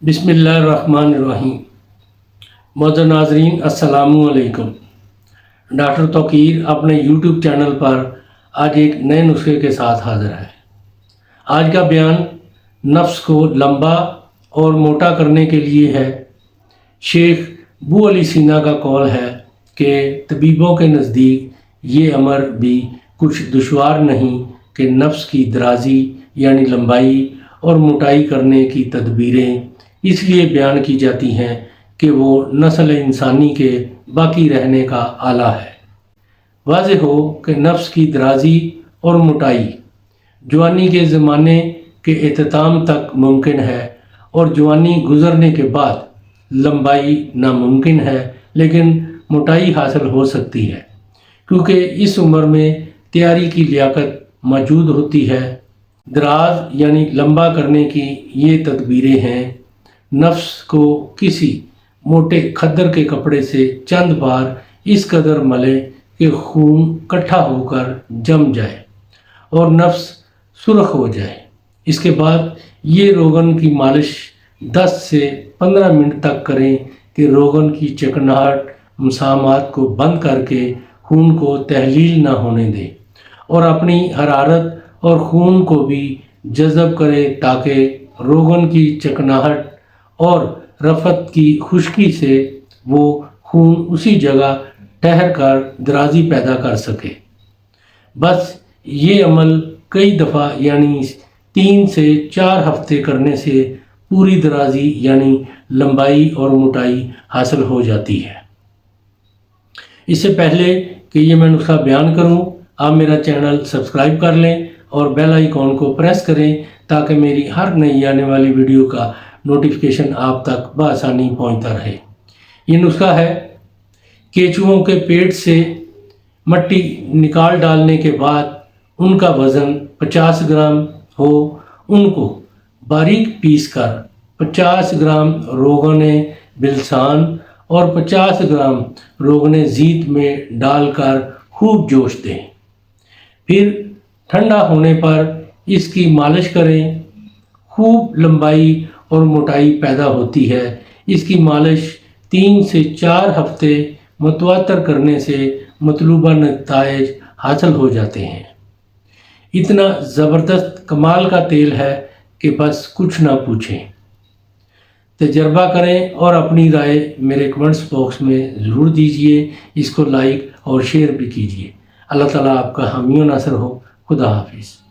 बिस्मिल्लाहिर्रहमानिर्रहीम। मोअज़्ज़ज़ नाज़रीन अस्सलामु अलैकुम। डॉक्टर तौकीर अपने यूट्यूब चैनल पर आज एक नए नुस्खे के साथ हाज़िर है। आज का बयान नफ्स को लंबा और मोटा करने के लिए है। शेख अबू अली सीना का कौल है कि तबीबों के नज़दीक ये अमर भी कुछ दुश्वार नहीं कि नफ्स की दराजी यानी लंबाई और मोटाई करने की तदबीरें इसलिए बयान की जाती हैं कि वो नस्ल इंसानी के बाकी रहने का आला है। वाज़ेह हो कि नफ्स की दराजी और मोटाई जवानी के ज़माने के इख्तिताम तक मुमकिन है और जवानी गुज़रने के बाद लंबाई नामुमकिन है, लेकिन मोटाई हासिल हो सकती है क्योंकि इस उम्र में तैयारी की लियाकत मौजूद होती है। दराज यानी लंबा करने की ये तदबीरें हैं। नफ्स को किसी मोटे खद्दर के कपड़े से चंद बार इस कदर मले कि खून इकट्ठा होकर जम जाए और नफ्स सुर्ख हो जाए। इसके बाद ये रोगन की मालिश 10 से 15 मिनट तक करें कि रोगन की चिकनाहट मसामात को बंद करके खून को तहलील ना होने दें और अपनी हरारत और खून को भी जज़ब करे ताकि रोगन की चिकनाहट और रफत की खुश्की से वो खून उसी जगह ठहर कर दराजी पैदा कर सके। बस ये अमल कई दफ़ा यानी 3 से 4 हफ्ते करने से पूरी दराजी यानी लंबाई और मोटाई हासिल हो जाती है। इससे पहले कि ये मैं नुस्खा बयान करूं, आप मेरा चैनल सब्सक्राइब कर लें और बेल आइकॉन को प्रेस करें ताकि मेरी हर नई आने वाली वीडियो का नोटिफिकेशन आप तक बआसानी पहुंचता रहे। ये नुस्खा है केचुओं के पेट से मट्टी निकाल डालने के बाद उनका वज़न 50 ग्राम हो, उनको बारीक पीस कर 50 ग्राम रोगने बिलसान और 50 ग्राम रोगने ज़ीत में डालकर खूब जोश दें। फिर ठंडा होने पर इसकी मालिश करें। खूब लंबाई और मोटाई पैदा होती है। इसकी मालिश 3 से 4 हफ्ते मुतवातर करने से मतलूबा नताइज हासिल हो जाते हैं। इतना ज़बरदस्त कमाल का तेल है कि बस कुछ ना पूछें। तजर्बा करें और अपनी राय मेरे कमेंट्स बॉक्स में ज़रूर दीजिए। इसको लाइक और शेयर भी कीजिए। अल्लाह ताला आपका हामी व नासर हो। खुदा हाफिज़।